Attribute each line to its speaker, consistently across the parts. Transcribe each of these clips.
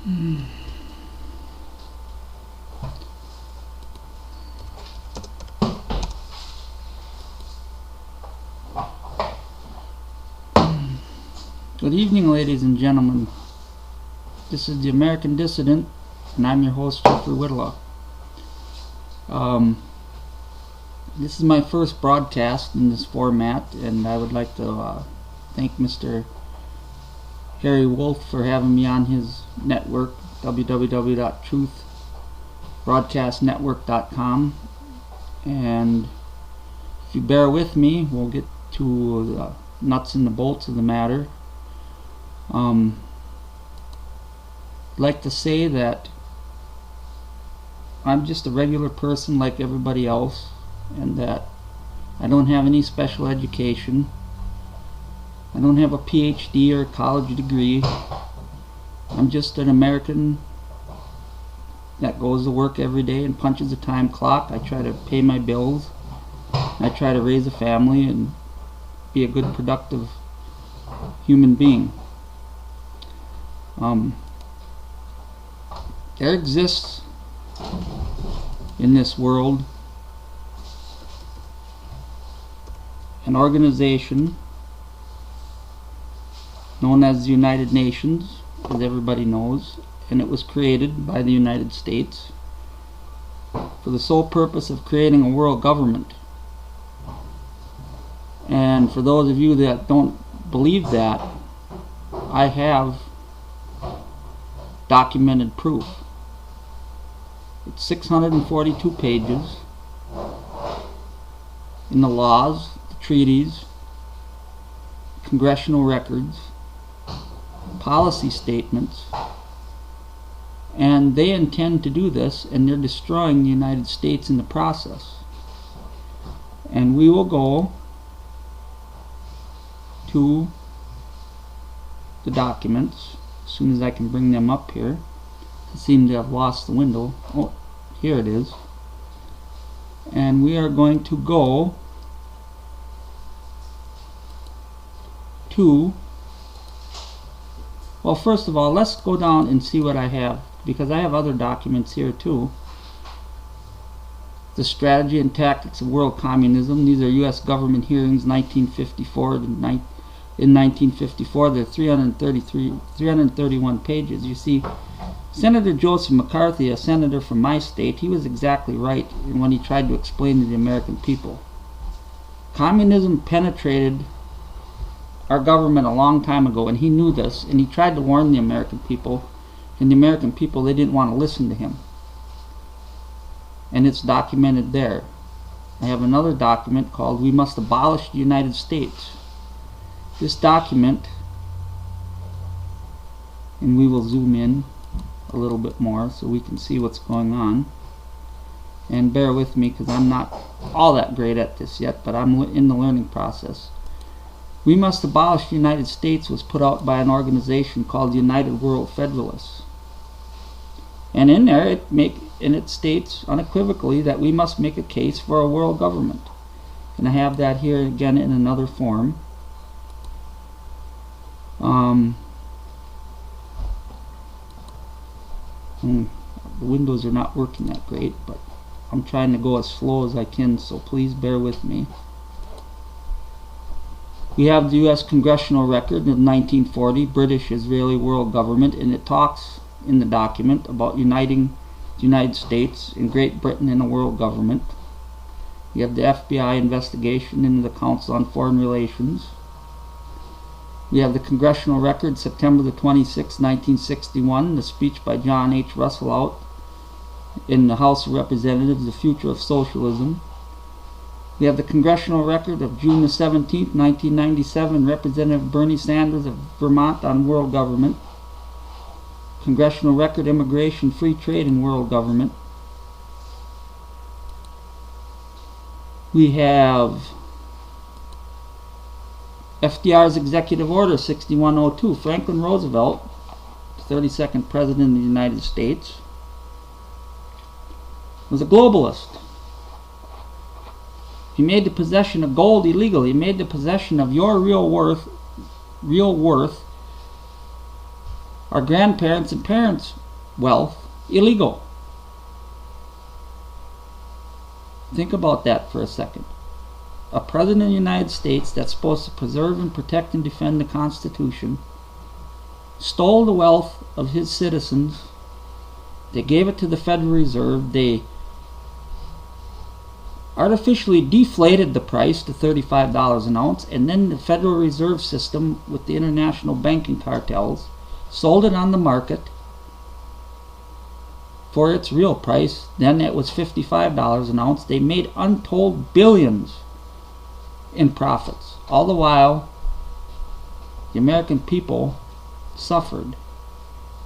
Speaker 1: Good evening, ladies and gentlemen. This is the American Dissident, and I'm your host, Jeffrey Whitelaw. This is my first broadcast in this format, and I would like to thank Mr. Harry Wolf for having me on his network, www.truthbroadcastnetwork.com. And if you bear with me, we'll get to the nuts and the bolts of the matter. I'd like to say that I'm just a regular person like everybody else, and that I don't have any special education. I don't have a PhD or a college degree. I'm just an American that goes to work every day and punches a time clock. I try to pay my bills. I try to raise a family and be a good, productive human being. There exists in this world an organization known as the United Nations, as everybody knows, and it was created by the United States for the sole purpose of creating a world government. And for those of you that don't believe that, I have documented proof. It's 642 pages in the laws, the treaties, congressional records, policy statements, and they intend to do this, and they're destroying the United States in the process. And we will go to the documents as soon as I can bring them up here. I seem to have lost the window. Oh, here it is. And we are going to go to, well, first of all, let's go down and see what I have, because I have other documents here too. The Strategy and Tactics of World Communism. These are U.S. government hearings 1954 to in 1954. They're 331 pages. You see, Senator Joseph McCarthy, a senator from my state, he was exactly right when he tried to explain to the American people. Communism penetrated our government a long time ago, and he knew this, and he tried to warn the American people, and the American people, they didn't want to listen to him. And it's documented there. I have another document called We Must Abolish the United States. This document, and we will zoom in a little bit more so we can see what's going on. And bear with me, because I'm not all that great at this yet, but I'm in the learning process. We Must Abolish the United States was put out by an organization called the United World Federalists. And in there it states unequivocally that we must make a case for a world government. And I have that here again in another form. The windows are not working that great, but I'm trying to go as slow as I can, so please bear with me. We have the U.S. Congressional Record of 1940, British-Israeli World Government, and it talks in the document about uniting the United States and Great Britain in a world government. We have the FBI investigation into the Council on Foreign Relations. We have the Congressional Record, September the 26th, 1961, the speech by John H. Russell out in the House of Representatives, The Future of Socialism. We have the Congressional Record of June the 17th, 1997, Representative Bernie Sanders of Vermont on world government. Congressional Record, Immigration, Free Trade, and World Government. We have FDR's Executive Order 6102. Franklin Roosevelt, 32nd President of the United States, was a globalist. He made the possession of gold illegal. He made the possession of your real worth our grandparents and parents' wealth illegal? Think about that for a second. A president of the United States that's supposed to preserve and protect and defend the Constitution stole the wealth of his citizens. They gave it to the Federal Reserve. They artificially deflated the price to $35 an ounce, and then the Federal Reserve System with the international banking cartels sold it on the market for its real price. Then it was $55 an ounce. They made untold billions in profits. All the while, the American people suffered.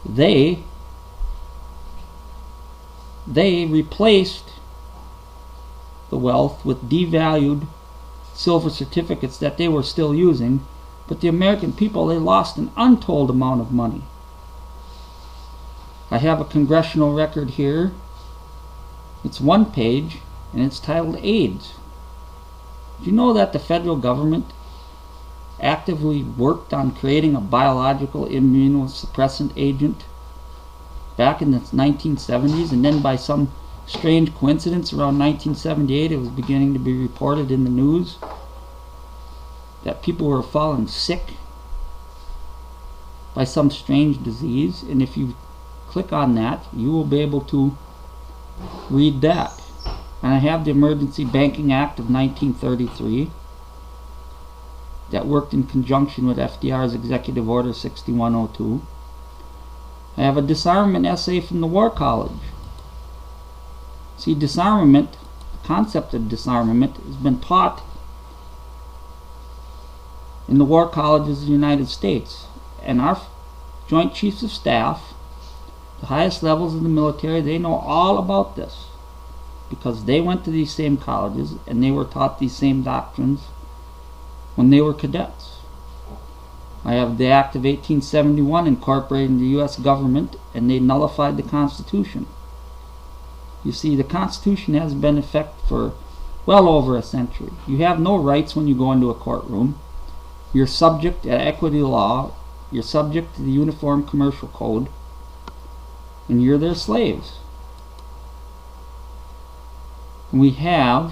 Speaker 1: They replaced the wealth with devalued silver certificates that they were still using, but the American people, they lost an untold amount of money. I have a congressional record here. It's one page, and it's titled AIDS. Do you know that the federal government actively worked on creating a biological immunosuppressant agent back in the 1970s, and then by some strange coincidence around 1978 it was beginning to be reported in the news that people were falling sick by some strange disease? And if you click on that, you will be able to read that. And I have the Emergency Banking Act of 1933 that worked in conjunction with FDR's Executive Order 6102. I have a disarmament essay from the War College. See, disarmament, the concept of disarmament, has been taught in the war colleges of the United States. And our Joint Chiefs of Staff, the highest levels of the military, they know all about this because they went to these same colleges and they were taught these same doctrines when they were cadets. I have the Act of 1871 incorporating the U.S. government, and they nullified the Constitution. You see, the Constitution has been in effect for well over a century. You have no rights when you go into a courtroom. You're subject to equity law. You're subject to the Uniform Commercial Code. And you're their slaves. And we have,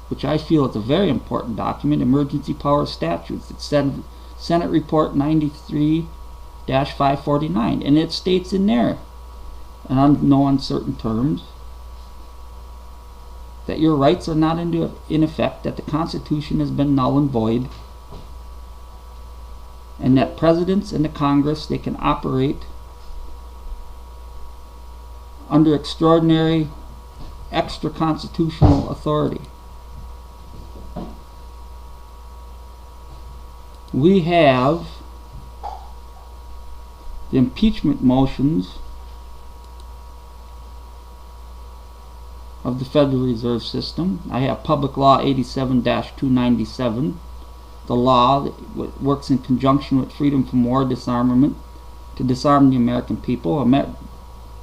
Speaker 1: which I feel is a very important document, Emergency Power Statutes. It's Senate Report 93-549. And it states in there, in no uncertain terms, that your rights are not in effect, that the Constitution has been null and void, and that presidents and the Congress, they can operate under extraordinary extra-constitutional authority. We have the impeachment motions of the Federal Reserve System. I have Public Law 87-297, the law that works in conjunction with freedom from war disarmament to disarm the American people.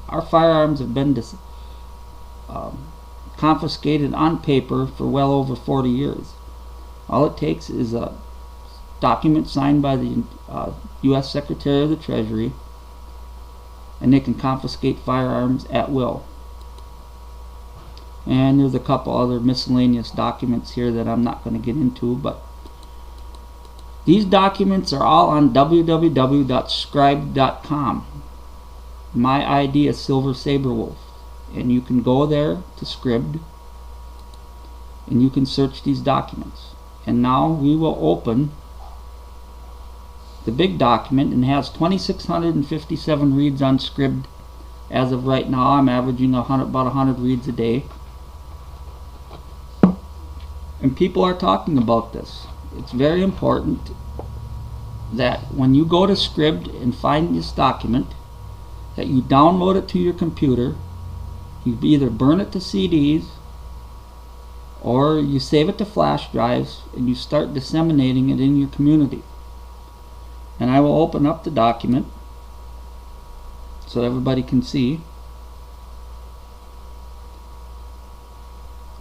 Speaker 1: Our firearms have been confiscated on paper for well over 40 years. All it takes is a document signed by the U.S. Secretary of the Treasury, and they can confiscate firearms at will. And there's a couple other miscellaneous documents here that I'm not going to get into, but these documents are all on www.scribe.com. My ID is Silver Saber Wolf, and you can go there to Scribd and you can search these documents. And now we will open the big document, and has 2,657 reads on Scribd as of right now. I'm averaging about 100 reads a day. And people are talking about this. It's very important that when you go to Scribd and find this document, that you download it to your computer. You either burn it to CDs or you save it to flash drives and you start disseminating it in your community. And I will open up the document so everybody can see.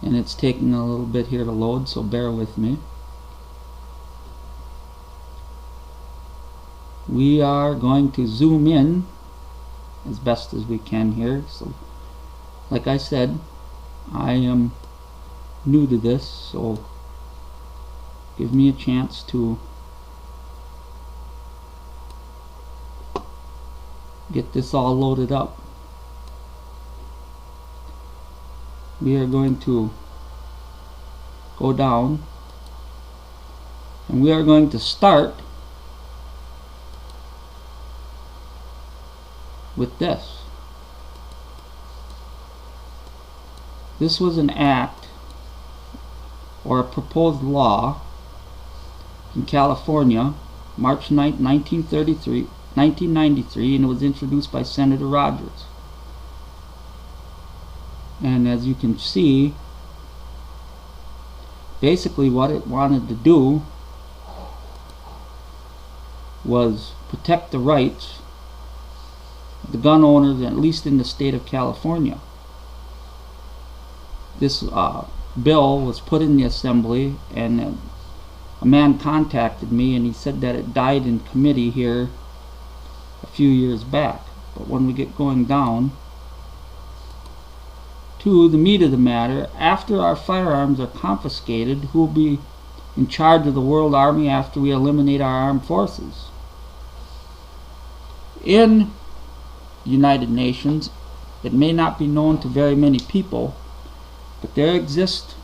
Speaker 1: And it's taking a little bit here to load, so bear with me. We are going to zoom in as best as we can here. So, like I said, I am new to this, so give me a chance to get this all loaded up. We are going to go down, and we are going to start with this. This was an act or a proposed law in California, March 9, 1993, and it was introduced by Senator Rogers. And as you can see, basically what it wanted to do was protect the rights of the gun owners, at least in the state of California. This bill was put in the assembly, and a man contacted me and he said that it died in committee here a few years back. But when we get going down to the meat of the matter, after our firearms are confiscated, who will be in charge of the world army after we eliminate our armed forces? In the United Nations, it may not be known to very many people, but there exists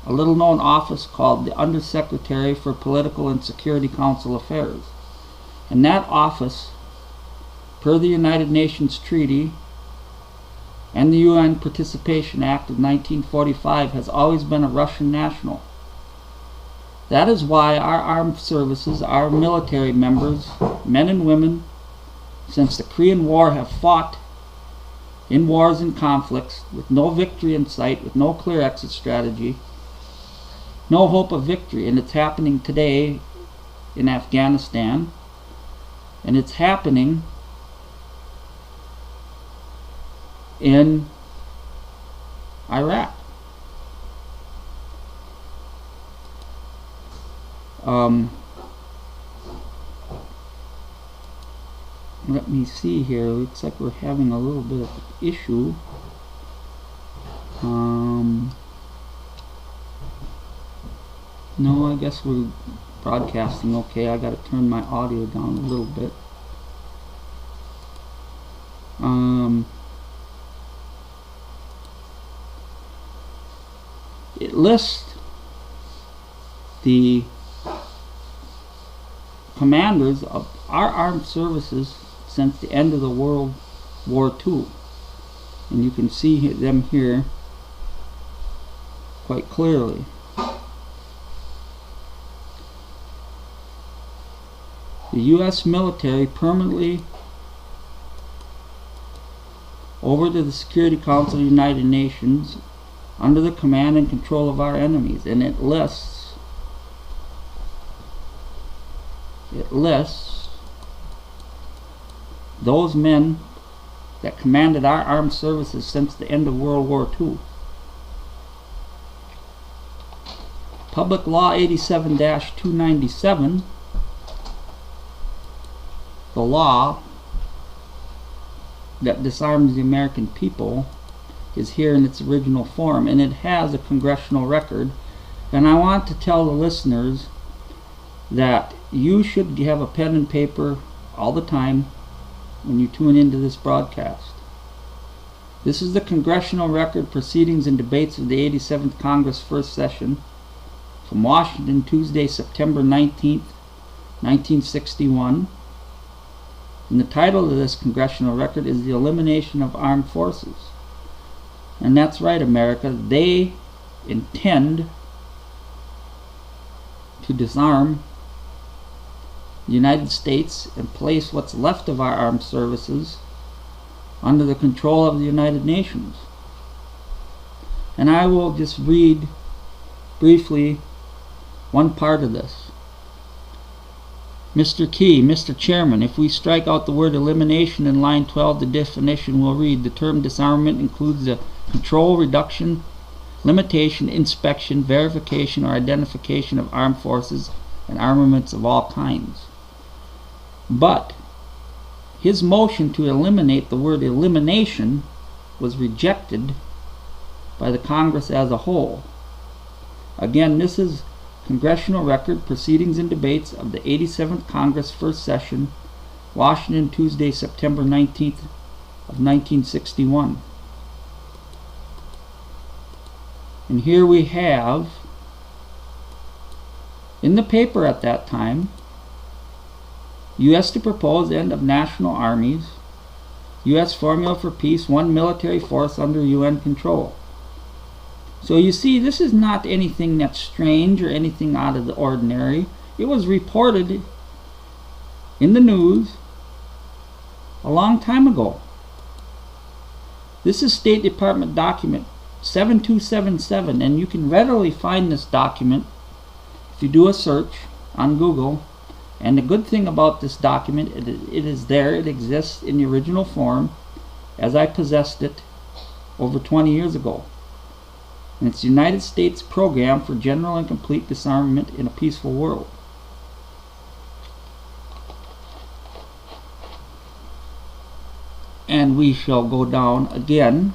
Speaker 1: a little known office called the Undersecretary for Political and Security Council Affairs. And that office, per the United Nations Treaty and the UN Participation Act of 1945, has always been a Russian national. That is why our armed services, our military members, men and women, since the Korean War have fought in wars and conflicts with no victory in sight, with no clear exit strategy, no hope of victory. And it's happening today in Afghanistan, and it's happening in Iraq. Let me see here. Looks like we're having a little bit of an issue. No, I guess we're broadcasting okay. I gotta turn my audio down a little bit. It lists the commanders of our armed services since the end of the World War II, and you can see them here quite clearly. The U.S. military permanently over to the Security Council of the United Nations under the command and control of our enemies, and it lists those men that commanded our armed services since the end of World War II. Public Law 87-297, the law that disarms the American people, is here in its original form, and it has a congressional record. And I want to tell the listeners that you should have a pen and paper all the time when you tune into this broadcast. This is the Congressional Record, Proceedings and Debates of the 87th Congress First Session from Washington, Tuesday, September 19th, 1961. And the title of this Congressional Record is The Elimination of Armed Forces. And that's right, America. They intend to disarm the United States and place what's left of our armed services under the control of the United Nations. And I will just read briefly one part of this. Mr. Key, Mr. Chairman, if we strike out the word elimination in line 12, the definition will read, the term disarmament includes the control, reduction, limitation, inspection, verification, or identification of armed forces and armaments of all kinds. But his motion to eliminate the word elimination was rejected by the Congress as a whole. Again, this is Congressional Record, Proceedings and Debates of the 87th Congress, First Session, Washington, Tuesday, September 19th of 1961. And here we have, in the paper at that time, U.S. to propose end of national armies, U.S. formula for peace, one military force under UN control. So you see, this is not anything that's strange or anything out of the ordinary. It was reported in the news a long time ago. This is State Department document 7277, and you can readily find this document if you do a search on Google. And the good thing about this document, it is there, it exists in the original form as I possessed it over 20 years ago. And it's the United States Program for General and Complete Disarmament in a Peaceful World. And we shall go down again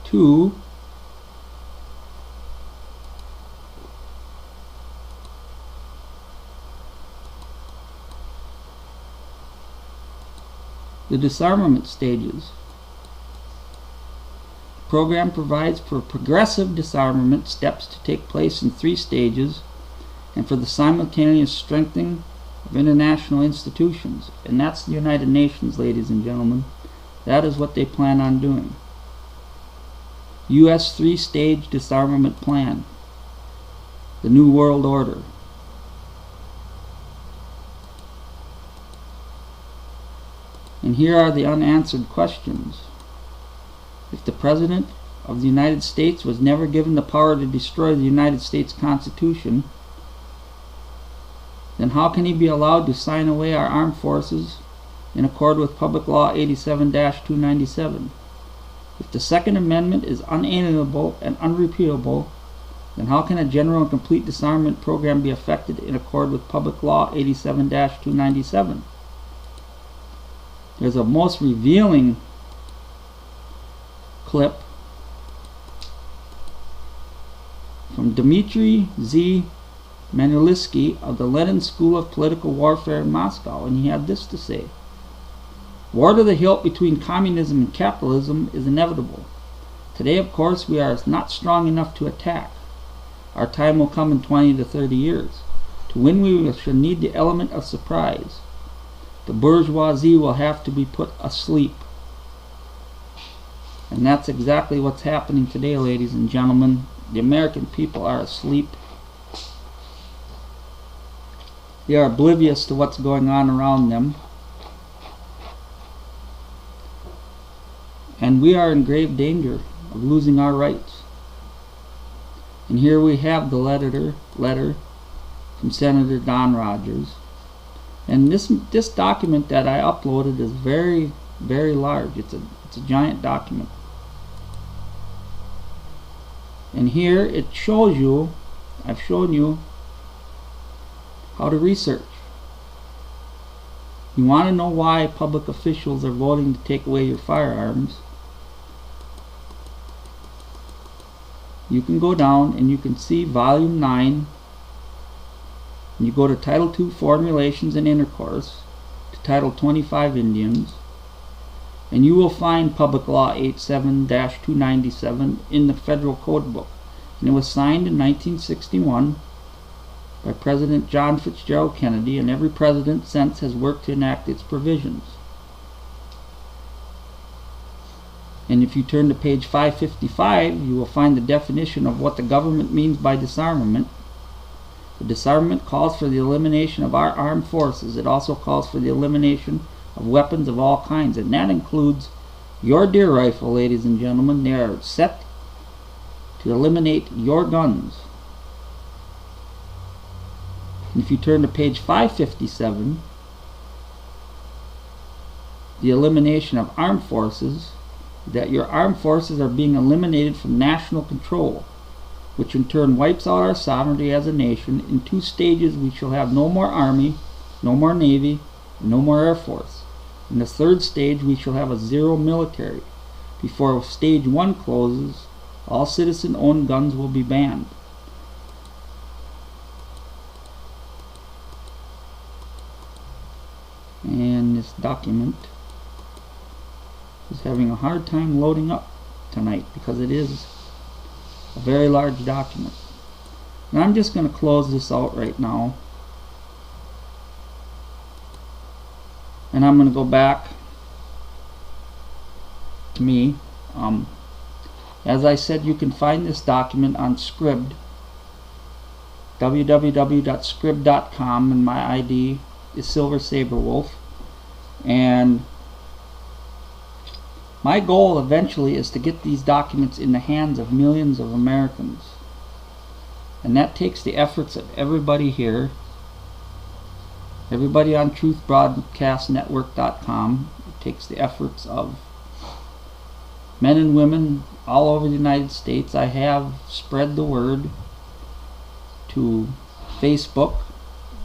Speaker 1: to the disarmament stages. The program provides for progressive disarmament steps to take place in 3 stages and for the simultaneous strengthening of international institutions. And that's the United Nations, ladies and gentlemen. That is what they plan on doing. U.S. 3-stage disarmament plan. The New World Order. And here are the unanswered questions. If the President of the United States was never given the power to destroy the United States Constitution, then how can he be allowed to sign away our armed forces in accord with Public Law 87-297? If the Second Amendment is unalienable and unrepealable, then how can a general and complete disarmament program be effected in accord with Public Law 87-297? There's a most revealing clip from Dmitry Z. Manulisky of the Lenin School of Political Warfare in Moscow, and he had this to say: "War to the hilt between communism and capitalism is inevitable. Today, of course, we are not strong enough to attack. Our time will come in 20 to 30 years. To win, we shall need the element of surprise. The bourgeoisie will have to be put asleep." And that's exactly what's happening today, ladies and gentlemen. The American people are asleep. They are oblivious to what's going on around them. And we are in grave danger of losing our rights. And here we have the letter from Senator Don Rogers. And this document that I uploaded is very, very large. It's a giant document. And here it shows you, I've shown you how to research. You want to know why public officials are voting to take away your firearms? You can go down and you can see Volume 9. And you go to Title 2, Formulations and Intercourse, to Title 25, Indians, and you will find Public Law 87-297 in the Federal Code Book. And it was signed in 1961 by President John Fitzgerald Kennedy, and every president since has worked to enact its provisions. And if you turn to page 555, you will find the definition of what the government means by disarmament. The disarmament calls for the elimination of our armed forces. It also calls for the elimination of weapons of all kinds, and that includes your deer rifle, ladies and gentlemen. They are set to eliminate your guns. And if you turn to page 557, the elimination of armed forces, that your armed forces are being eliminated from national control. which in turn wipes out our sovereignty as a nation. In 2 stages we shall have no more army, no more navy, and no more air force. In the 3rd stage we shall have a zero military. Before stage 1 closes, all citizen-owned guns will be banned. And this document is having a hard time loading up tonight because it is a very large document. And I'm just going to close this out right now. And I'm going to go back to me. As I said, you can find this document on Scribd, www.scribd.com, and my ID is Silver Saber Wolf. And my goal eventually is to get these documents in the hands of millions of Americans. And that takes the efforts of everybody here, everybody on truthbroadcastnetwork.com. It takes the efforts of men and women all over the United States. I have spread the word to Facebook,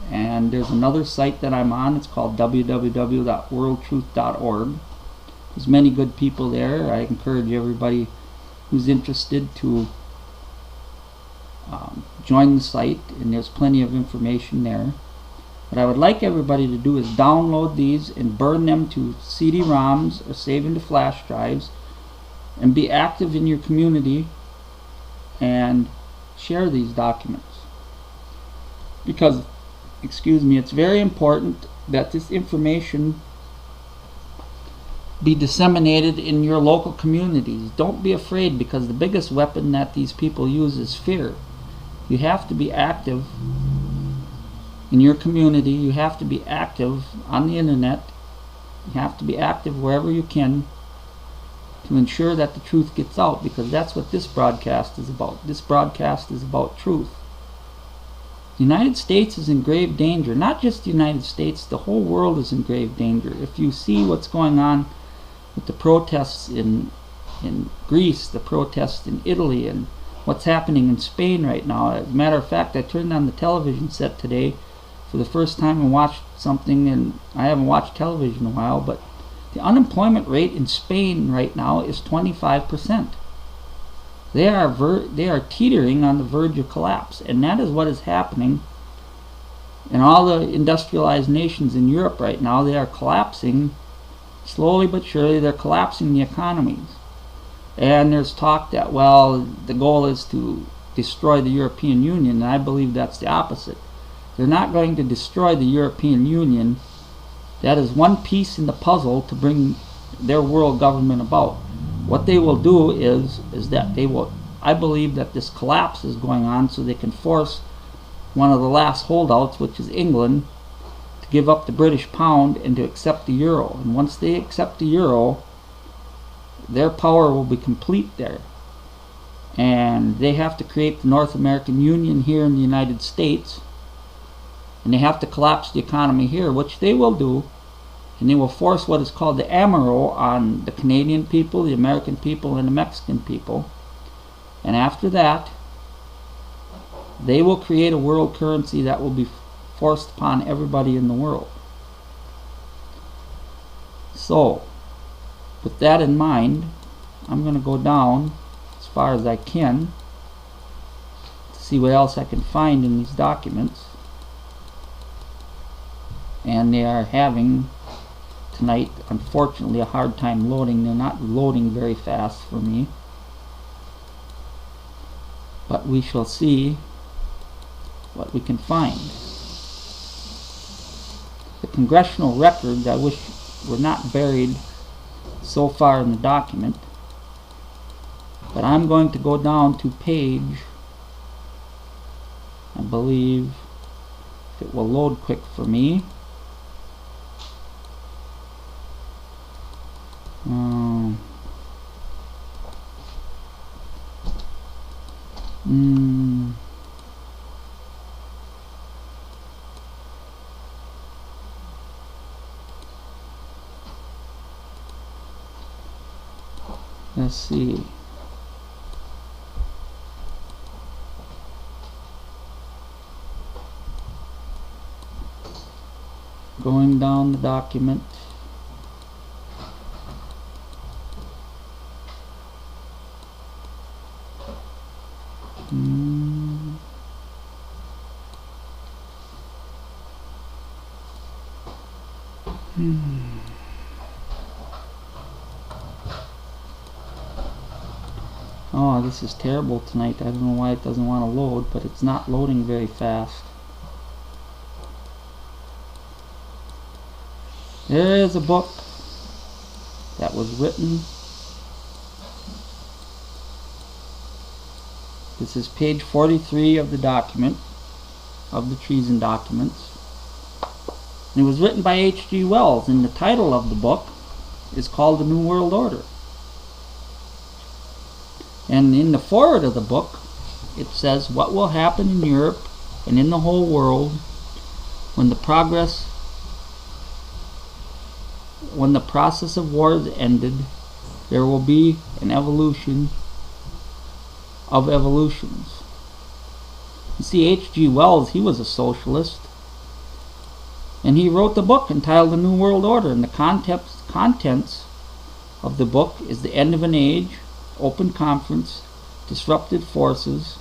Speaker 1: and there's another site that I'm on. It's called www.worldtruth.org. There's many good people there. I encourage everybody who's interested to join the site, and there's plenty of information there. What I would like everybody to do is download these and burn them to CD-ROMs or save into flash drives, and be active in your community and share these documents. Because, excuse me, it's very important that this information be disseminated in your local communities. Don't be afraid, because the biggest weapon that these people use is fear. You have to be active in your community. You have to be active on the internet. You have to be active wherever you can to ensure that the truth gets out, because that's what this broadcast is about. This broadcast is about truth. The United States is in grave danger. Not just the United States, the whole world is in grave danger. If you see what's going on with the protests in Greece, the protests in Italy, and what's happening in Spain right now. As a matter of fact, I turned on the television set today for the first time and watched something, and I haven't watched television in a while, but the unemployment rate in Spain right now is 25%. They are teetering on the verge of collapse, and that is what is happening in all the industrialized nations in Europe right now. They are collapsing. Slowly but surely, they're collapsing the economies. And there's talk that, well, the goal is to destroy the European Union, and I believe that's the opposite. They're not going to destroy the European Union. That is one piece in the puzzle to bring their world government about. What they will do is that they will, I believe that this collapse is going on so they can force one of the last holdouts, which is England, give up the British pound and to accept the euro. And once they accept the euro, their power will be complete there. And they have to create the North American Union here in the United States, and they have to collapse the economy here, which they will do. And they will force what is called the AMERO on the Canadian people, the American people, and the Mexican people. And after that, they will create a world currency that will be forced upon everybody in the world. So, with that in mind, I'm going to go down as far as I can to see what else I can find in these documents. And they are having tonight, unfortunately, a hard time loading. They're not loading very fast for me. But we shall see what we can find. The congressional records, I wish were not buried so far in the document. But I'm going to go down to page, I believe, if it will load quick for me. Let's see. Going down the document. Oh, this is terrible tonight. I don't know why it doesn't want to load, but it's not loading very fast. There is a book that was written. This is page 43 of the document, of the treason documents. And it was written by H.G. Wells, and the title of the book is called The New World Order. And in the foreword of the book, it says what will happen in Europe and in the whole world when the process of war is ended. There will be an evolution of evolutions. You see, H.G. Wells, he was a socialist, and he wrote the book entitled The New World Order, and the contents of the book is the end of an age, open conference, disrupted forces,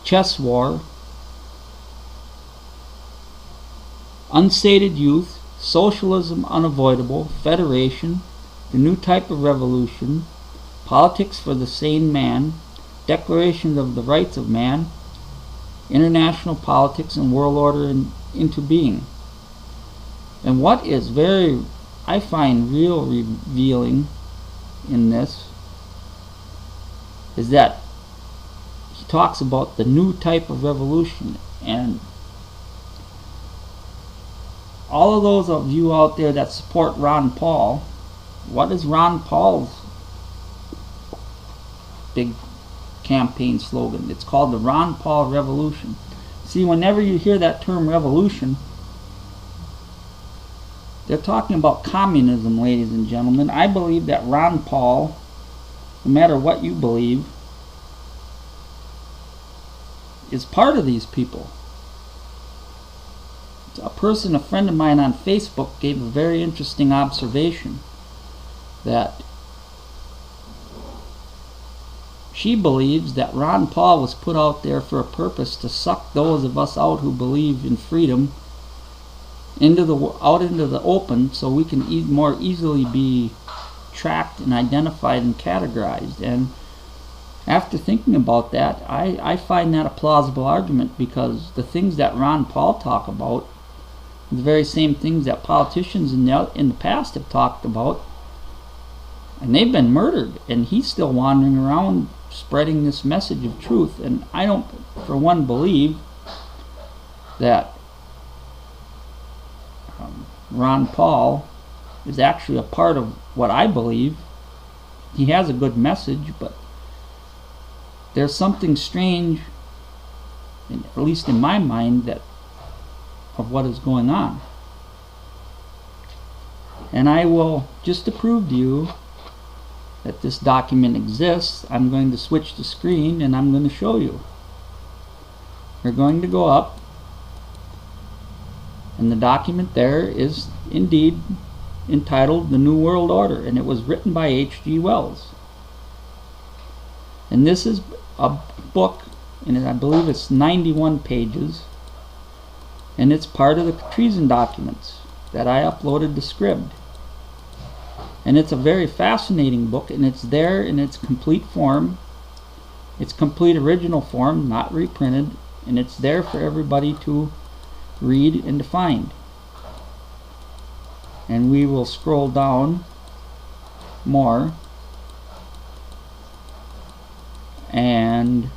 Speaker 1: chess war, unsated youth, socialism unavoidable, federation, the new type of revolution, politics for the sane man, declaration of the rights of man, international politics and world order into being. And what is very, I find, real revealing in this is that he talks about the new type of revolution. And all of those of you out there that support Ron Paul, what is Ron Paul's big campaign slogan? It's called the Ron Paul Revolution. See, whenever you hear that term revolution, they're talking about communism, ladies and gentlemen. I believe that Ron Paul, no matter what you believe, is part of these people. A friend of mine on Facebook, gave a very interesting observation that she believes that Ron Paul was put out there for a purpose to suck those of us out who believe in freedom out into the open, so we can more easily be tracked and identified and categorized. And after thinking about that, I find that a plausible argument, because the things that Ron Paul talk about, the very same things that politicians in the past have talked about, and they've been murdered, and he's still wandering around spreading this message of truth. And I don't, for one, believe that Ron Paul is actually a part of what I believe. He has a good message, but there's something strange, at least in my mind, of what is going on. And I will, just to prove to you that this document exists, I'm going to switch the screen and I'm going to show you. We're going to go up, and the document there is indeed entitled The New World Order, and it was written by H.G. Wells. And this is a book, and I believe it's 91 pages, and it's part of the treason documents that I uploaded to Scribd. And it's a very fascinating book, and it's there in its complete form, its complete original form, not reprinted, and it's there for everybody to read and to find. And we will scroll down more, and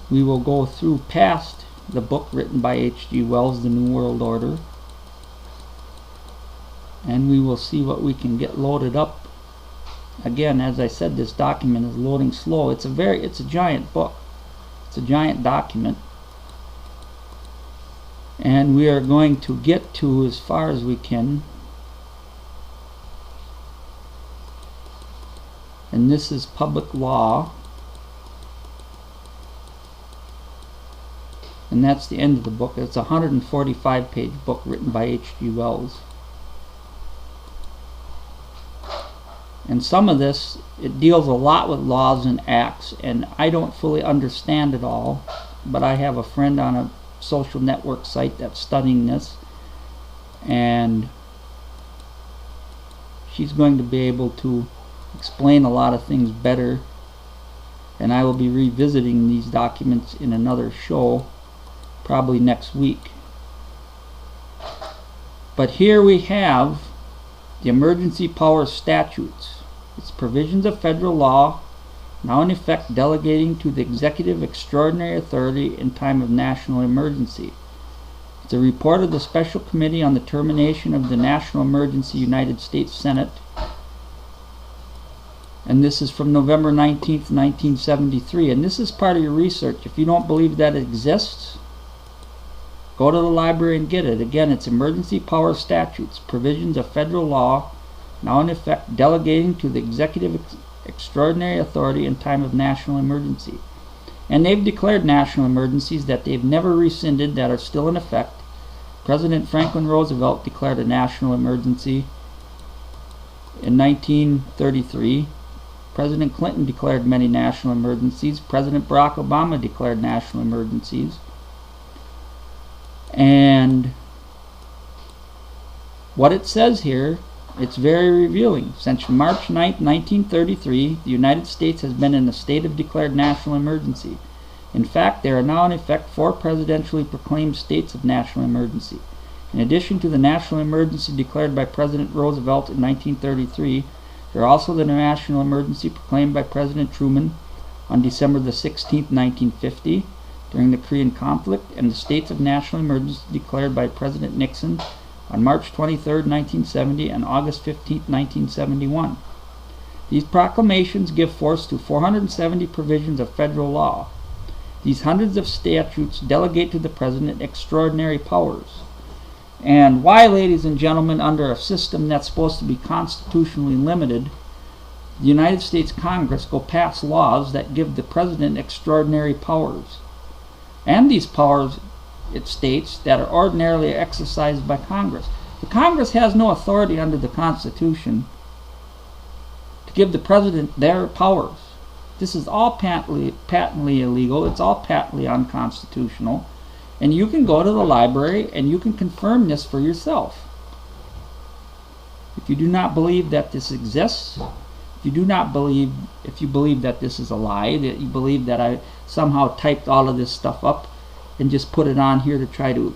Speaker 1: we will go through past the book written by H.G. Wells, The New World Order, and we will see what we can get loaded up. Again, as I said, this document is loading slow. It's a giant book. It's a giant document, and we are going to get to as far as we can. And this is public law. And that's the end of the book. It's a 145-page book written by H.G. Wells. And some of this, it deals a lot with laws and acts, and I don't fully understand it all, but I have a friend on a social network site that's studying this, and she's going to be able to explain a lot of things better, and I will be revisiting these documents in another show probably next week. But here we have the Emergency Powers Statutes. It's provisions of federal law now in effect delegating to the executive extraordinary authority in time of national emergency. It's a report of the Special Committee on the Termination of the National Emergency, United States Senate. And this is from November 19th, 1973. And this is part of your research. If you don't believe that it exists, go to the library and get it. Again, it's Emergency Powers Statutes, provisions of federal law now in effect delegating to the executive extraordinary authority in time of national emergency. And they've declared national emergencies that they've never rescinded that are still in effect. President Franklin Roosevelt declared a national emergency in 1933. President Clinton declared many national emergencies. President Barack Obama declared national emergencies. And what it says here, it's very revealing. Since March 9, 1933, the United States has been in a state of declared national emergency. In fact, there are now in effect 4 presidentially proclaimed states of national emergency. In addition to the national emergency declared by President Roosevelt in 1933, there are also the national emergency proclaimed by President Truman on December the 16th, 1950, during the Korean conflict, and the states of national emergency declared by President Nixon on March 23, 1970 and August 15, 1971. These proclamations give force to 470 provisions of federal law. These hundreds of statutes delegate to the President extraordinary powers. And why, ladies and gentlemen, under a system that's supposed to be constitutionally limited, the United States Congress go pass laws that give the President extraordinary powers? And these powers, it states, that are ordinarily exercised by Congress. The Congress has no authority under the Constitution to give the President their powers. This is all patently illegal. It's all patently unconstitutional. And you can go to the library and you can confirm this for yourself. If you do not believe that this exists, if you believe that this is a lie, that you believe that I somehow typed all of this stuff up and just put it on here to try to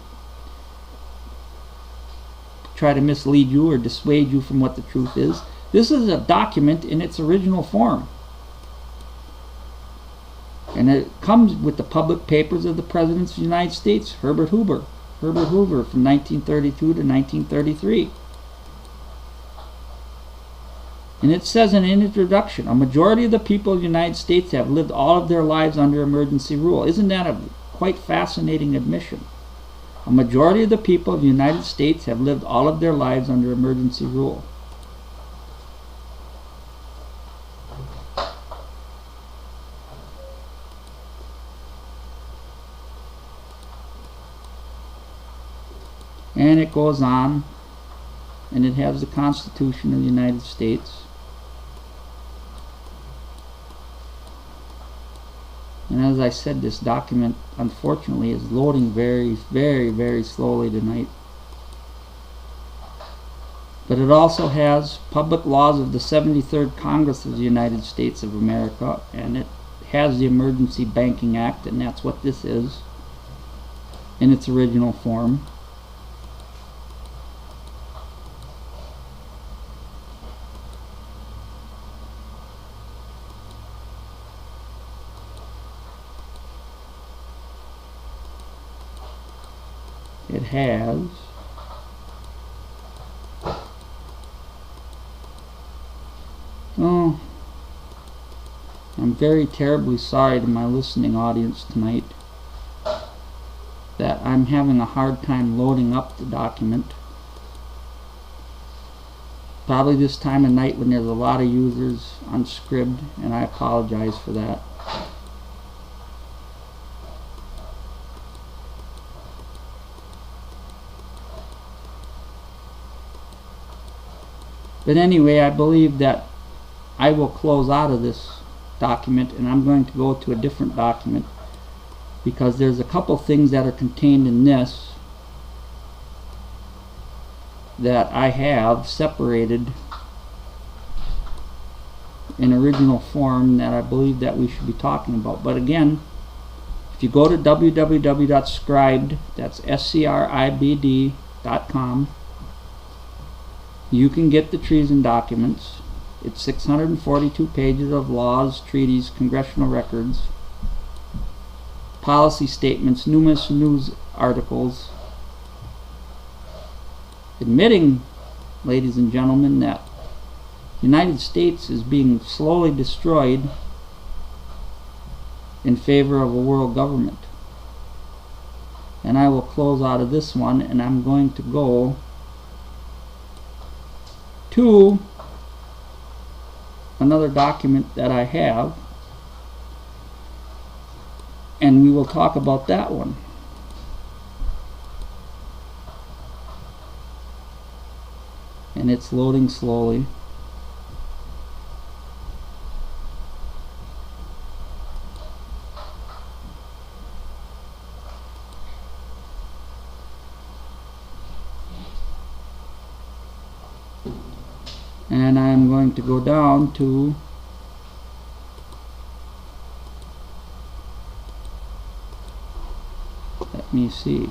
Speaker 1: mislead you or dissuade you from what the truth is, this is a document in its original form. And it comes with the public papers of the Presidents of the United States, Herbert Hoover from 1932 to 1933. And it says in an introduction, a majority of the people of the United States have lived all of their lives under emergency rule. Isn't that a quite fascinating admission? A majority of the people of the United States have lived all of their lives under emergency rule. And it goes on, and it has the Constitution of the United States. And as I said, this document, unfortunately, is loading very, very, very slowly tonight. But it also has public laws of the 73rd Congress of the United States of America, and it has the Emergency Banking Act, and that's what this is in its original form. It has I'm very terribly sorry to my listening audience tonight that I'm having a hard time loading up the document. Probably this time of night when there's a lot of users on Scribd, and I apologize for that. But anyway, I believe that I will close out of this document, and I'm going to go to a different document, because there's a couple things that are contained in this that I have separated in original form that I believe that we should be talking about. But again, if you go to www.scribd, that's SCRIBD.com, you can get the treason documents. It's 642 pages of laws, treaties, congressional records, policy statements, numerous news articles, admitting, ladies and gentlemen, that the United States is being slowly destroyed in favor of a world government. And I will close out of this one, and I'm going to go to another document that I have, and we will talk about that one. And it's loading slowly. And I'm going to go down to let me see.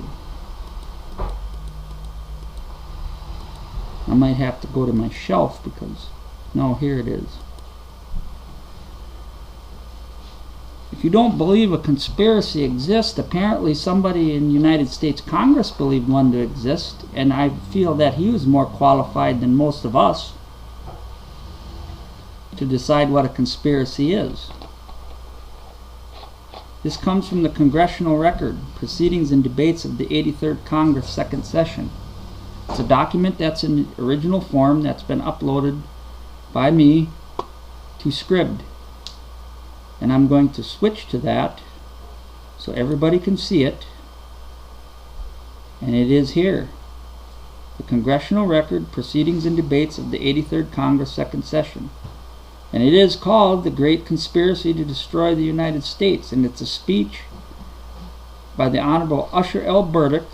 Speaker 1: I might have to go to my shelf because no, here it is. If you don't believe a conspiracy exists, apparently somebody in the United States Congress believed one to exist, and I feel that he was more qualified than most of us to decide what a conspiracy is. This comes from the Congressional Record, Proceedings and Debates of the 83rd Congress, Second Session. It's a document that's in original form that's been uploaded by me to Scribd. And I'm going to switch to that so everybody can see it. And it is here. The Congressional Record, Proceedings and Debates of the 83rd Congress, Second Session. And it is called The Great Conspiracy to Destroy the United States. And it's a speech by the Honorable Usher L. Burdick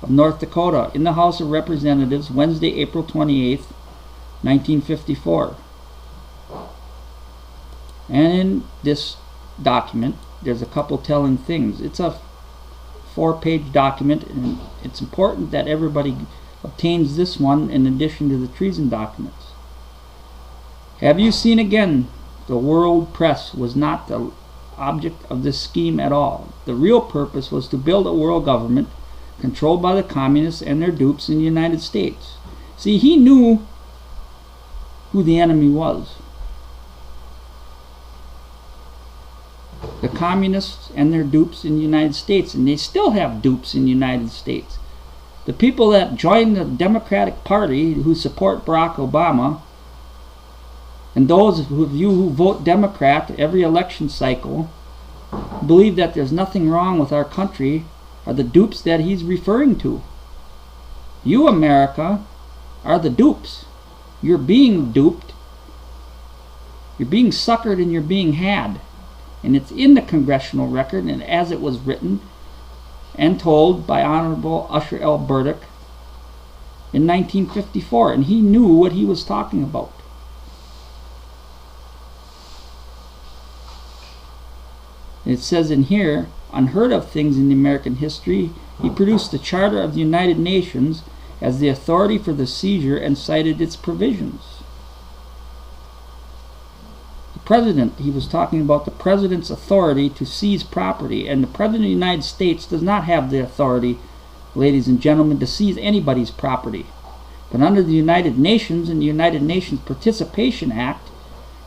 Speaker 1: of North Dakota in the House of Representatives, Wednesday, April 28th, 1954. And in this document, there's a couple telling things. It's a 4-page document, and it's important that everybody obtains this one in addition to the treason documents. Have you seen again? The world press was not the object of this scheme at all. The real purpose was to build a world government controlled by the communists and their dupes in the United States. See, he knew who the enemy was. The communists and their dupes in the United States, and they still have dupes in the United States. The people that join the Democratic Party who support Barack Obama, and those of you who vote Democrat every election cycle, believe that there's nothing wrong with our country, are the dupes that he's referring to. You, America, are the dupes. You're being duped. You're being suckered and you're being had. And it's in the Congressional Record, and as it was written and told by Honorable Usher L. Burdick in 1954, and he knew what he was talking about. It says in here, unheard of things in the American history, he produced the Charter of the United Nations as the authority for the seizure and cited its provisions. The President, he was talking about the President's authority to seize property, and the President of the United States does not have the authority, ladies and gentlemen, to seize anybody's property. But under the United Nations and the United Nations Participation Act,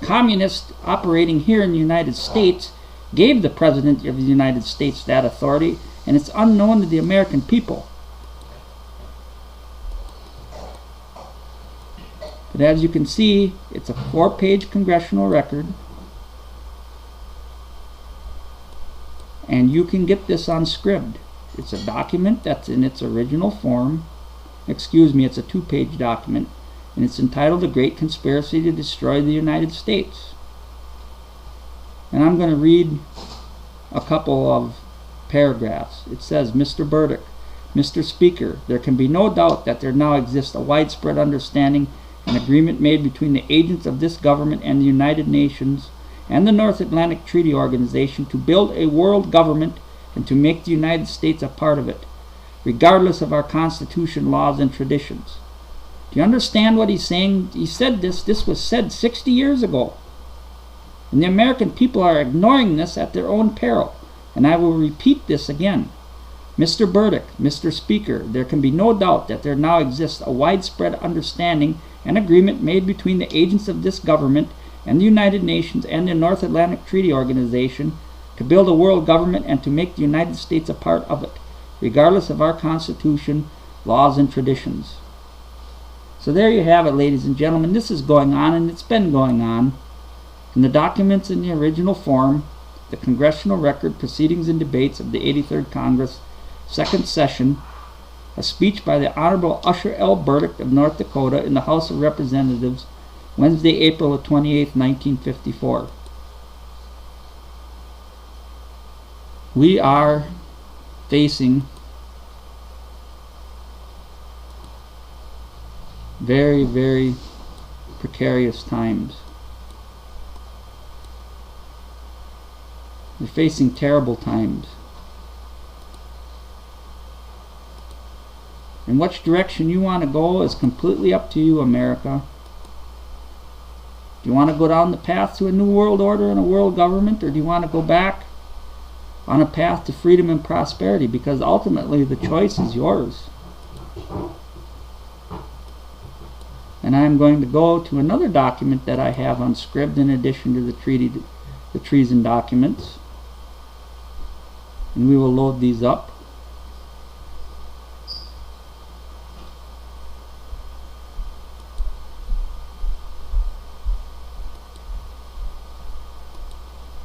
Speaker 1: communists operating here in the United States gave the President of the United States that authority, and it's unknown to the American people. But as you can see, it's a 4-page Congressional Record, and you can get this on Scribd. It's a document that's in its original form. Excuse me, it's a 2-page document, and it's entitled The Great Conspiracy to Destroy the United States. And I'm going to read a couple of paragraphs. It says, Mr. Burdick, Mr. Speaker, there can be no doubt that there now exists a widespread understanding and agreement made between the agents of this government and the United Nations and the North Atlantic Treaty Organization to build a world government and to make the United States a part of it, regardless of our Constitution, laws, and traditions. Do you understand what he's saying? He said this was said 60 years ago. And the American people are ignoring this at their own peril. And I will repeat this again. Mr. Burdick, Mr. Speaker, there can be no doubt that there now exists a widespread understanding and agreement made between the agents of this government and the United Nations and the North Atlantic Treaty Organization to build a world government and to make the United States a part of it, regardless of our Constitution, laws, and traditions. So there you have it, ladies and gentlemen. This is going on, and it's been going on. In the documents in the original form, the Congressional Record, Proceedings and Debates of the 83rd Congress, Second Session, a speech by the Honorable Usher L. Burdick of North Dakota in the House of Representatives, Wednesday, April 28, 1954. We are facing very, very precarious times. We're facing terrible times. And which direction you want to go is completely up to you, America. Do you want to go down the path to a new world order and a world government, or do you want to go back on a path to freedom and prosperity? Because ultimately the choice is yours. And I'm going to go to another document that I have unscribed in addition to the treason documents. And we will load these up.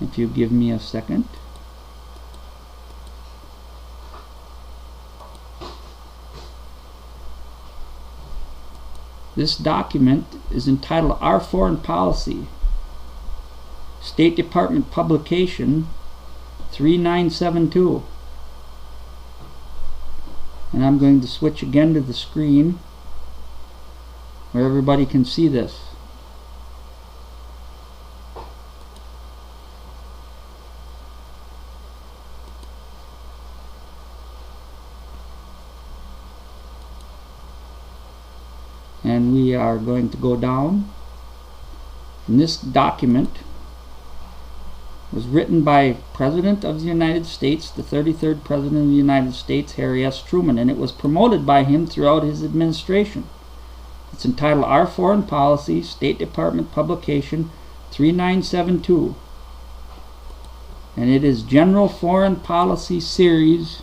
Speaker 1: If you give me a second. This document is entitled Our Foreign Policy, State Department Publication 3972. And I'm going to switch again to the screen where everybody can see this. And we are going to go down. And this document was written by President of the United States, the 33rd President of the United States, Harry S. Truman, and it was promoted by him throughout his administration. It's entitled Our Foreign Policy, State Department Publication 3972. And it is General Foreign Policy Series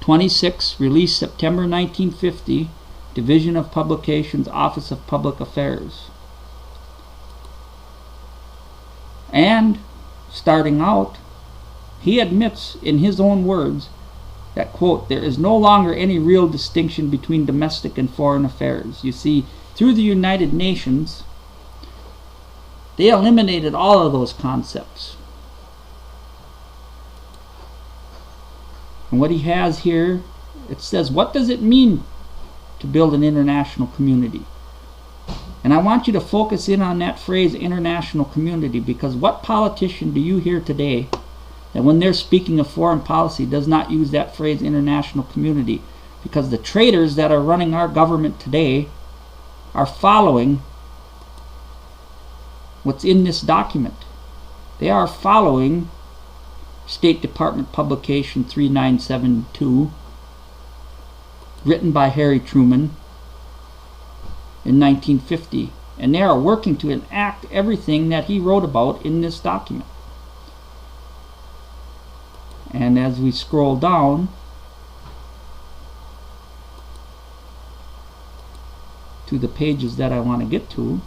Speaker 1: 26, released September 1950, Division of Publications, Office of Public Affairs. And starting out, he admits in his own words that, quote, there is no longer any real distinction between domestic and foreign affairs. You see, through the United Nations, they eliminated all of those concepts. And what he has here, it says, what does it mean to build an international community? And I want you to focus in on that phrase, international community, because what politician do you hear today that when they're speaking of foreign policy does not use that phrase, international community? Because the traitors that are running our government today are following what's in this document. They are following State Department Publication 3972, written by Harry Truman in 1950, and they are working to enact everything that he wrote about in this document. And as we scroll down to the pages that I want to get to,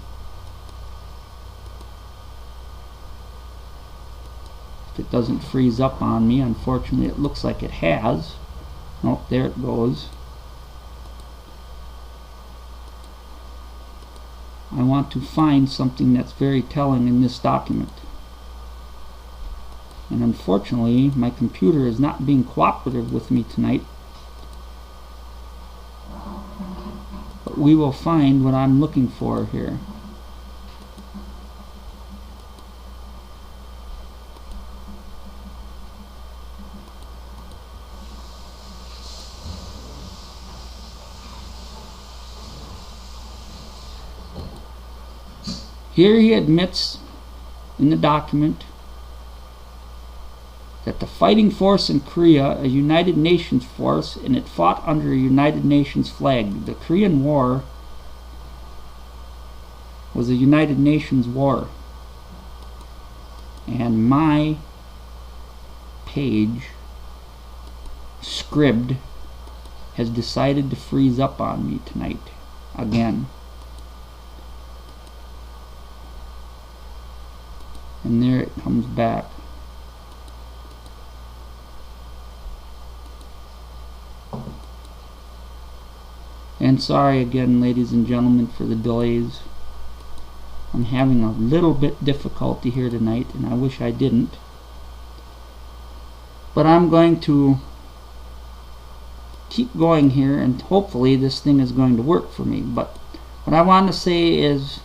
Speaker 1: if it doesn't freeze up on me, unfortunately it looks like it has. Nope, there it goes. I want to find something that's very telling in this document. And unfortunately, my computer is not being cooperative with me tonight. But we will find what I'm looking for here. Here he admits in the document that the fighting force in Korea, a United Nations force, and it fought under a United Nations flag. The Korean War was a United Nations war. And my page, Scribd, has decided to freeze up on me tonight again. And there it comes back. And sorry again, ladies and gentlemen, for the delays. I'm having a little bit difficulty here tonight, and I wish I didn't. But I'm going to keep going here, and hopefully this thing is going to work for me. But what I want to say is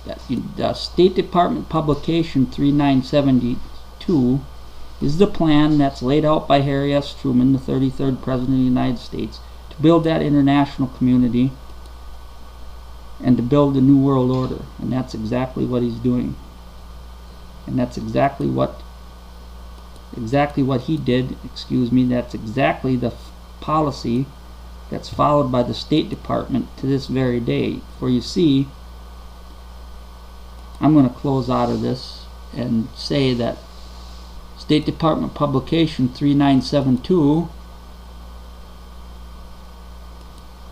Speaker 1: that the State Department publication 3972 is the plan that's laid out by Harry S. Truman, the 33rd President of the United States, to build that international community and to build the New World Order. And that's exactly what he's doing. And that's exactly what he did. Excuse me. That's exactly the policy that's followed by the State Department to this very day. For you see, I'm going to close out of this and say that State Department publication 3972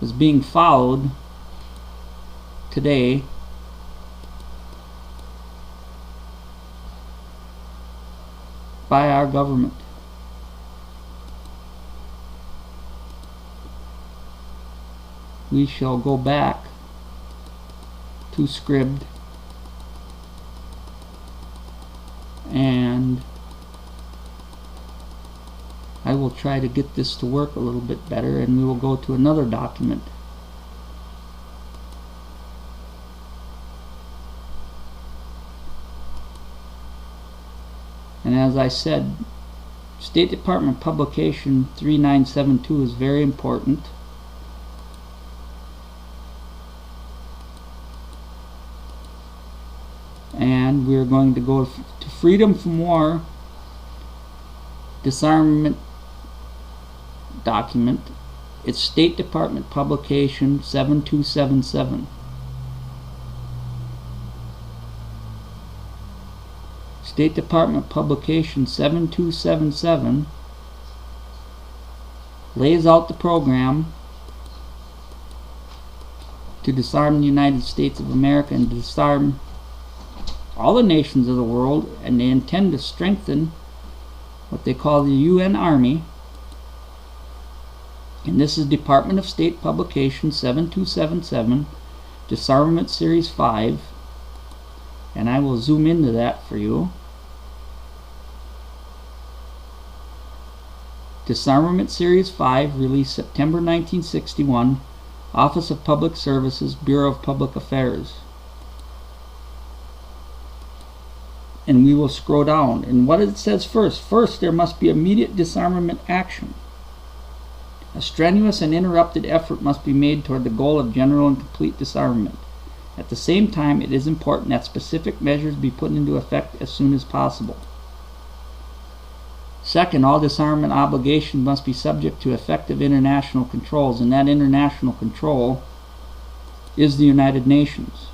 Speaker 1: is being followed today by our government. We shall go back to Scribd and I will try to get this to work a little bit better, and we will go to another document. And as I said, State Department publication 3972 is very important. And we're going to go to Freedom from War disarmament document. It's State Department publication 7277. State Department publication 7277 lays out the program to disarm the United States of America and to disarm all the nations of the world, and they intend to strengthen what they call the UN Army. And this is Department of State publication 7277, Disarmament Series 5, and I will zoom into that for you. Disarmament Series 5, released September 1961, Office of Public Services, Bureau of Public Affairs. And we will scroll down, and what it says first there must be immediate disarmament action. A strenuous and uninterrupted effort must be made toward the goal of general and complete disarmament. At the same time, it is important that specific measures be put into effect as soon as possible. Second, all disarmament obligations must be subject to effective international controls, and that international control is the United Nations.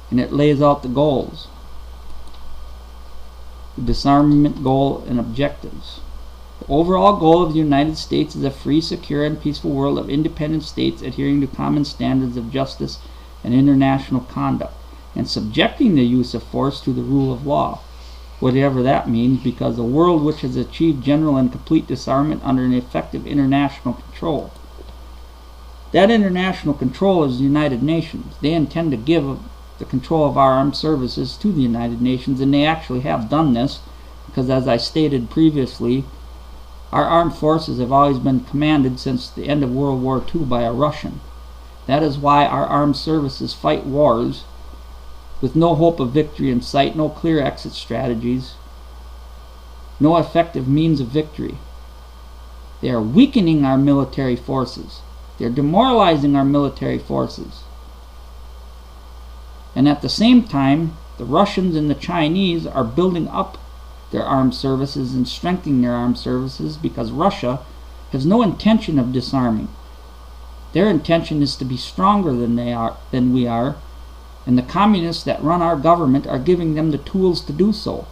Speaker 1: And it lays out the goals, the disarmament goal and objectives. The overall goal of the United States is a free, secure, and peaceful world of independent states adhering to common standards of justice and international conduct, and subjecting the use of force to the rule of law, whatever that means, because a world which has achieved general and complete disarmament under an effective international control. That international control is the United Nations. They intend to give the control of our armed services to the United Nations, and they actually have done this, because as I stated previously, our armed forces have always been commanded since the end of World War II by a Russian. That is why our armed services fight wars with no hope of victory in sight, no clear exit strategies, no effective means of victory. They are weakening our military forces. They're demoralizing our military forces. And at the same time, the Russians and the Chinese are building up their armed services and strengthening their armed services, because Russia has no intention of disarming. Their intention is to be stronger than we are, and the communists that run our government are giving them the tools to do so.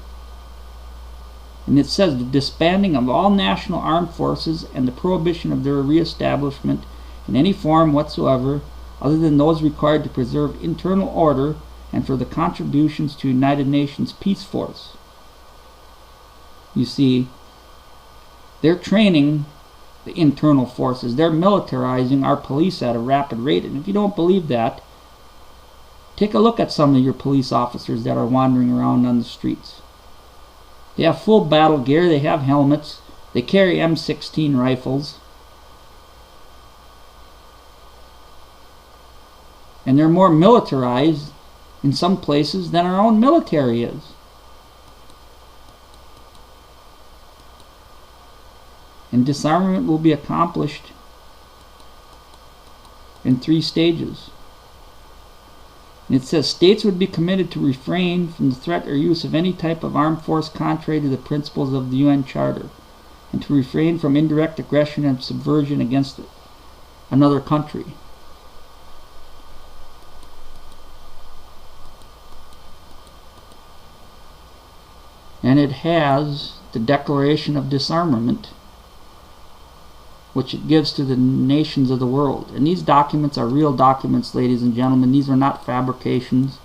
Speaker 1: And it says the disbanding of all national armed forces and the prohibition of their reestablishment in any form whatsoever other than those required to preserve internal order and for the contributions to United Nations Peace Force. You see, they're training the internal forces. They're militarizing our police at a rapid rate. And if you don't believe that, take a look at some of your police officers that are wandering around on the streets. They have full battle gear, they have helmets, they carry M16 rifles, and they're more militarized in some places than our own military is. And disarmament will be accomplished in 3 stages. And it says states would be committed to refrain from the threat or use of any type of armed force contrary to the principles of the UN Charter, and to refrain from indirect aggression and subversion against another country. And it has the Declaration of Disarmament, which it gives to the nations of the world. And these documents are real documents, ladies and gentlemen. These are not fabrications.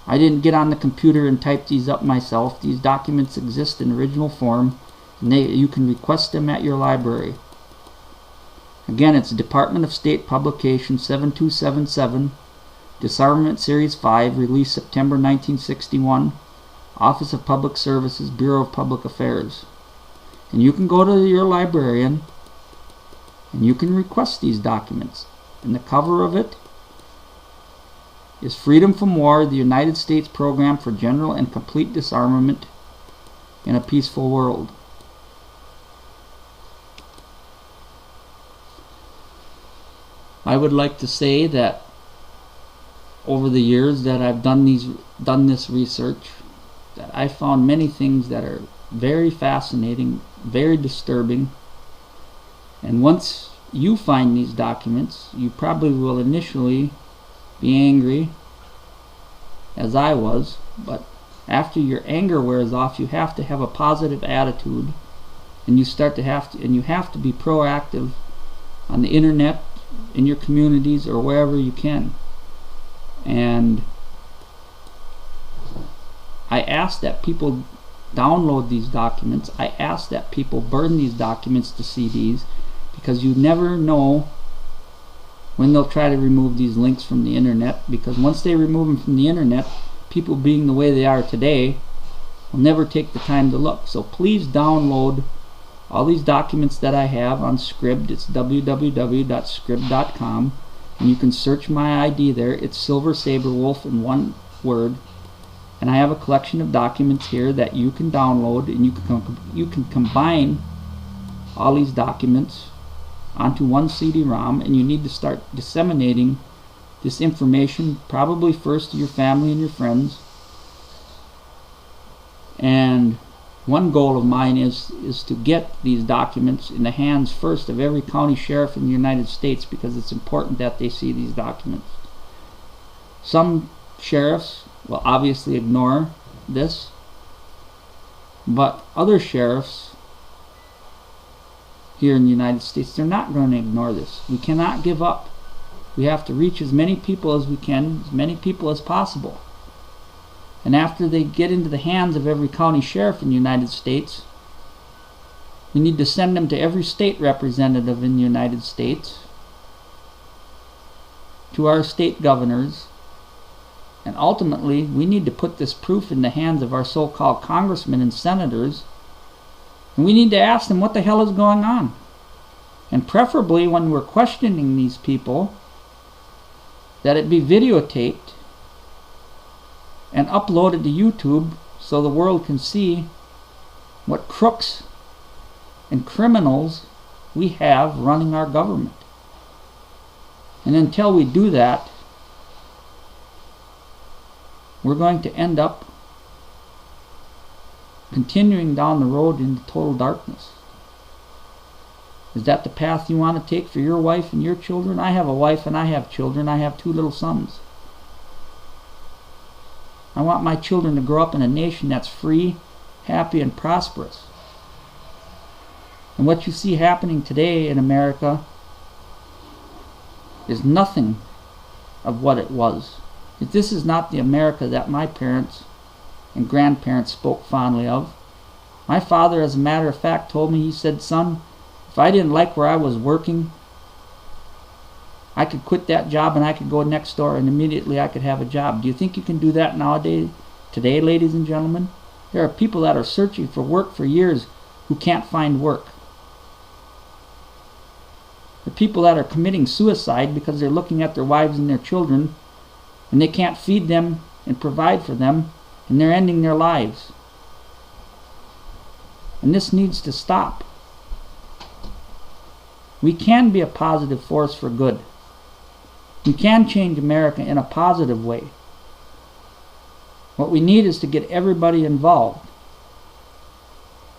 Speaker 1: I didn't get on the computer and type these up myself. These documents exist in original form, and you can request them at your library. Again, it's Department of State Publication 7277, Disarmament Series 5, released September 1961, Office of Public Services, Bureau of Public Affairs. And you can go to your librarian and you can request these documents. And the cover of it is Freedom from War, the United States Program for General and Complete Disarmament in a Peaceful World. I would like to say that over the years that I've done this research, that I found many things that are very fascinating, very disturbing. And once you find these documents, you probably will initially be angry, as I was, but after your anger wears off, you have to have a positive attitude, and you have to be proactive on the internet, in your communities, or wherever you can. And I ask that people download these documents. I ask that people burn these documents to CDs, because you never know when they'll try to remove these links from the internet, because once they remove them from the internet, people being the way they are today will never take the time to look. So please download all these documents that I have on Scribd. It's www.scribd.com, and you can search my ID there. It's Silver Saber Wolf in one word. And I have a collection of documents here that you can download, and you can combine all these documents onto one CD-ROM, and you need to start disseminating this information, probably first to your family and your friends. And one goal of mine is to get these documents in the hands first of every county sheriff in the United States, because it's important that they see these documents. Some sheriffs will obviously ignore this, but other sheriffs here in the United States, they're not going to ignore this. We cannot give up. We have to reach as many people as we can, as many people as possible. And after they get into the hands of every county sheriff in the United States, we need to send them to every state representative in the United States, to our state governors, and ultimately we need to put this proof in the hands of our so-called congressmen and senators, and we need to ask them what the hell is going on. And preferably when we're questioning these people, that it be videotaped and uploaded to YouTube so the world can see what crooks and criminals we have running our government. And until we do that, we're going to end up continuing down the road into total darkness. Is that the path you want to take for your wife and your children? I have a wife and I have children. I have 2 little sons. I want my children to grow up in a nation that's free, happy, and prosperous. And what you see happening today in America is nothing of what it was. If this is not the America that my parents and grandparents spoke fondly of. My father, as a matter of fact, told me, he said, "Son, if I didn't like where I was working, I could quit that job and I could go next door and immediately I could have a job." Do you think you can do that nowadays, today, ladies and gentlemen? There are people that are searching for work for years who can't find work. The people that are committing suicide because they're looking at their wives and their children and they can't feed them and provide for them, and they're ending their lives. And this needs to stop. We can be a positive force for good. We can change America in a positive way. What we need is to get everybody involved.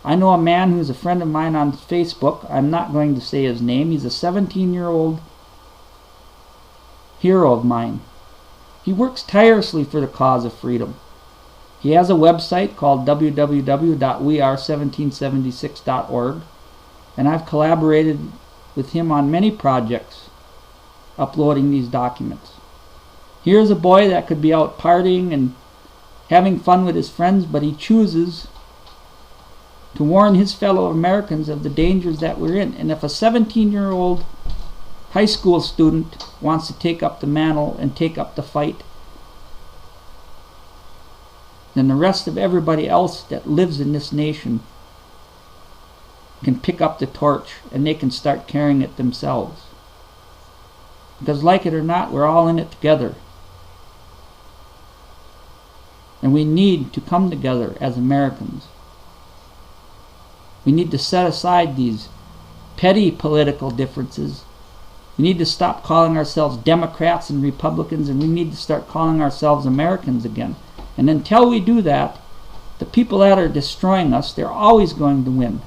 Speaker 1: I know a man who's a friend of mine on Facebook. I'm not going to say his name. He's a 17-year-old hero of mine. He works tirelessly for the cause of freedom. He has a website called www.weare1776.org, and I've collaborated with him on many projects uploading these documents. Here's a boy that could be out partying and having fun with his friends, but he chooses to warn his fellow Americans of the dangers that we're in. And if a 17-year-old high school student wants to take up the mantle and take up the fight, then the rest of everybody else that lives in this nation can pick up the torch and they can start carrying it themselves. Because like it or not, we're all in it together. And we need to come together as Americans. We need to set aside these petty political differences. We need to stop calling ourselves Democrats and Republicans, and we need to start calling ourselves Americans again. And until we do that, the people that are destroying us, they're always going to win.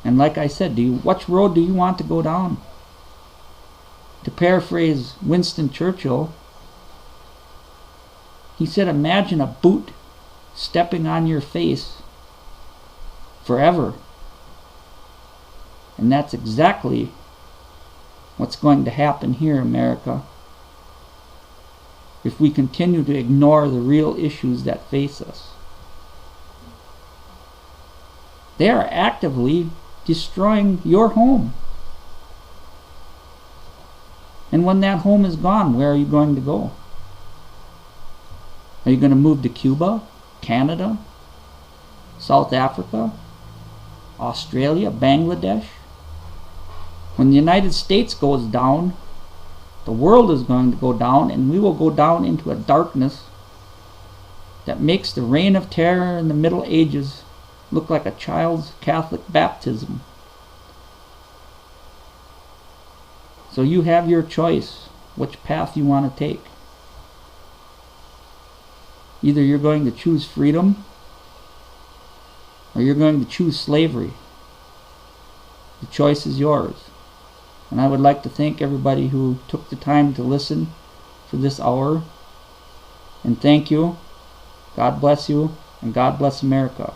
Speaker 1: And like I said, which road do you want to go down? To paraphrase Winston Churchill, he said, "Imagine a boot stepping on your face forever." And that's exactly what's going to happen here in America if we continue to ignore the real issues that face us. They are actively destroying your home. And when that home is gone, where are you going to go? Are you going to move to Cuba, Canada, South Africa, Australia, Bangladesh? When the United States goes down, the world is going to go down, and we will go down into a darkness that makes the reign of terror in the Middle Ages look like a child's Catholic baptism. So you have your choice which path you want to take. Either you're going to choose freedom or you're going to choose slavery. The choice is yours. And I would like to thank everybody who took the time to listen for this hour. And thank you. God bless you, and God bless America.